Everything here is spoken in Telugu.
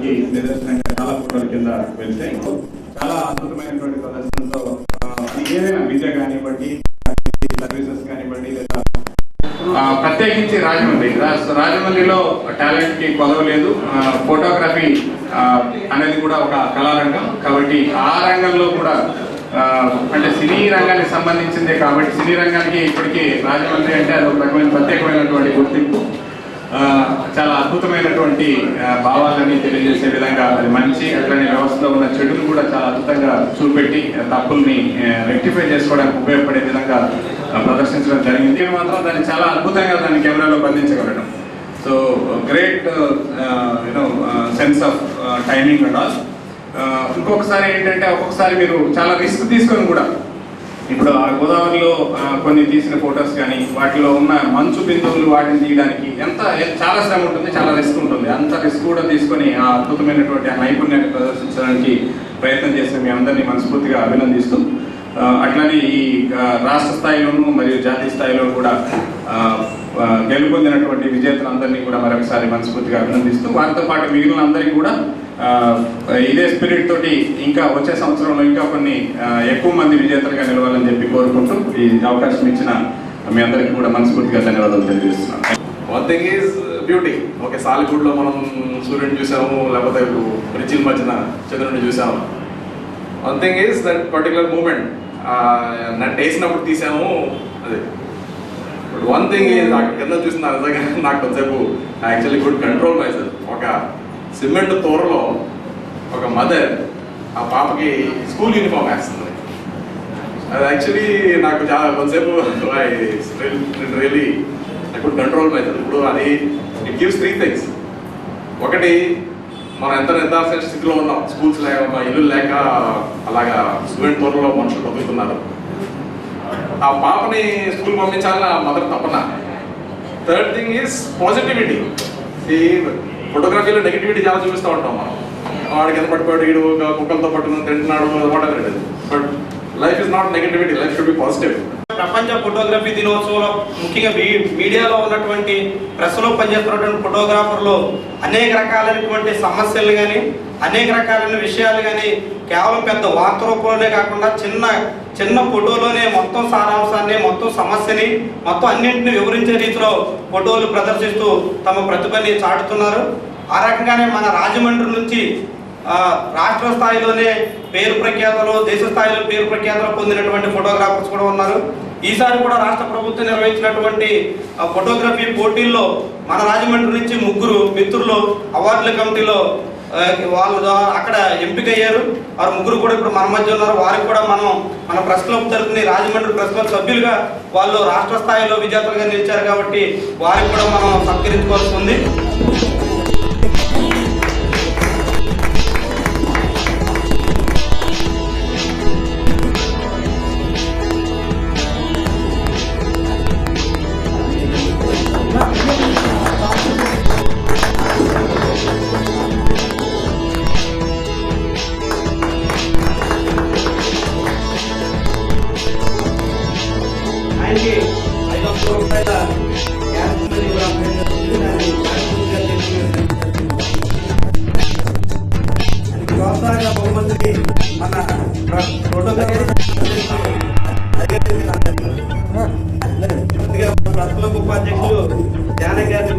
దానికి నిదర్శనంగా చాలా ఫోటోల కింద వెళ్తాయి. చాలా అద్భుతమైనటువంటి ప్రదర్శనతో ఏదైనా విద్య కానివ్వండి, సర్వీసెస్ కానివ్వండి, లేదా ప్రత్యేకించి రాజమండ్రిలో టాలెంట్ కి కొదవ లేదు. ఫోటోగ్రఫీ అనేది కూడా ఒక కళారంగం కాబట్టి ఆ రంగంలో కూడా అంటే సినీ రంగానికి సంబంధించిందే కాబట్టి సినీ రంగానికి ఇప్పటికీ రాజమండ్రి అంటే అది ఒక రకమైన ప్రత్యేకమైనటువంటి గుర్తింపు. చాలా అద్భుతమైనటువంటి భావాలని తెలియజేసే విధంగా అది మంచి అట్లనే వ్యవస్థలో ఉన్న చెడును కూడా చాలా అద్భుతంగా చూపెట్టి తప్పుల్ని రెక్టిఫై చేసుకోవడానికి ఉపయోగపడే విధంగా ప్రదర్శించడం జరిగింది. మాత్రం దాన్ని చాలా అద్భుతంగా దాన్ని కెమెరాలో బంధించగలడం. So great sense of timing and all. ఇంకొకసారి ఏంటంటే ఒక్కొక్కసారి మీరు చాలా రిస్క్ తీసుకొని కూడా ఇప్పుడు ఆ గోదావరిలో కొన్ని తీసిన ఫొటోస్ కానీ వాటిలో ఉన్న మంచు బిందువులు వాటిని తీయడానికి చాలా శ్రమ ఉంటుంది, చాలా రిస్క్ ఉంటుంది. అంత రిస్క్ కూడా తీసుకొని ఆ అద్భుతమైనటువంటి ఆ నైపుణ్యాన్ని ప్రదర్శించడానికి ప్రయత్నం చేసిన మీ అందరినీ మనస్ఫూర్తిగా అభినందిస్తూ అట్లనే ఈ రాష్ట్ర స్థాయిలోనూ మరియు జాతీయ స్థాయిలో కూడా గెలుపొందినటువంటి విజేతలందరినీ కూడా మరొకసారి మనస్ఫూర్తిగా అభినందిస్తూ వారితో పాటు మిగిలిన అందరికీ కూడా ఇదే స్పిరిట్ తోటి ఇంకా వచ్చే సంవత్సరంలో ఇంకా కొన్ని ఎక్కువ మంది విజేతలుగా నిలవాలని చెప్పి కోరుకుంటూ ఈ అవకాశం ఇచ్చిన మీ అందరికీ కూడా మనస్ఫూర్తిగా ధన్యవాదాలు తెలియజేస్తున్నాను. One thing is beauty. Okay, సాలిగూడ్లో మనం సూర్యుడిని చూసాము, లేకపోతే బ్రిడ్జిల మధ్యన చంద్రుడిని చూసాము. One thing is that particular moment నన్ను వేసినప్పుడు తీసాము అదే. బట్ వన్ థింగ్ ఈజ్ కింద చూసిన నిజంగా నాకు కొంతసేపు actually good control my self. ఒక సిమెంట్ తోరలో ఒక మదర్ ఆ పాపకి స్కూల్ యూనిఫామ్ వేస్తుంది. అది యాక్చువల్లీ నాకు చాలా కొంతసేపు really I could control my self. ఇప్పుడు అది ఇట్ గివ్స్ 3 things. ఒకటి, మనం ఎంత నిర్ధారణ స్థితిలో ఉన్నాం, స్కూల్స్ లేక ఇల్లు లేక అలాగా స్టూడెంట్ తోరలో మనుషులు బతుకుతున్నారు. ఆ పాపని స్కూల్ పంపించాలని ఆ మదర్ తప్పన. Third thing is positivity. ఈ ఫోటోగ్రఫీలో నెగిటివిటీ చాలా చూపిస్తూ ఉంటాం మనం. వాడికి ఎంత పట్టుకోడు, వీడు కుక్కలతో పట్టుకుని తింటున్నాడు, whatever it is. But life is not negativity, life should be positive. ప్రపంచ ఫోటోగ్రఫీ దినోత్సవంలో ముఖ్యంగా మీడియాలో ఉన్నటువంటి ప్రెస్లో పనిచేస్తున్నటువంటి ఫోటోగ్రాఫర్లు అనేక రకాలైనటువంటి సమస్యలు కానీ అనేక రకాలైన విషయాలు కానీ కేవలం పెద్ద వార్త రూపంలోనే కాకుండా చిన్న చిన్న ఫోటోలోనే మొత్తం సారాంశాన్ని, మొత్తం సమస్యని, మొత్తం అన్నింటిని వివరించే రీతిలో ఫోటోలు ప్రదర్శిస్తూ తమ ప్రతిభని చాటుతున్నారు. ఆ రకంగానే మన రాజమండ్రి నుంచి రాష్ట్ర స్థాయిలోనే పేరు ప్రఖ్యాతలు, దేశ స్థాయిలో పేరు ప్రఖ్యాతలు పొందినటువంటి ఫోటోగ్రాఫర్స్ కూడా ఉన్నారు. ఈసారి కూడా రాష్ట్ర ప్రభుత్వం నిర్వహించినటువంటి ఫోటోగ్రఫీ పోటీల్లో మన రాజమండ్రి నుంచి 3 మిత్రులు అవార్డుల కమిటీలో వాళ్ళు అక్కడ ఎంపికయ్యారు. వారు 3 కూడా ఇప్పుడు మన మధ్య ఉన్నారు. వారికి కూడా మన ప్రెస్ క్లబ్ తరఫున రాజమండ్రి ప్రెస్ క్లబ్ సభ్యులుగా వాళ్ళు రాష్ట్ర స్థాయిలో విజేతలుగా నిలిచారు కాబట్టి వారికి కూడా మనం సత్కరించుకోవాల్సి ఉంది. ఆయనకి 5,00,000 రూపాయల క్యాష్ మనీ కూడా ప్రోత్సాహక బహుమతిని మన ఫోటోగ్రాఫర్ ప్రస్తుత ఉపాధ్యక్షులు జానకి గారిని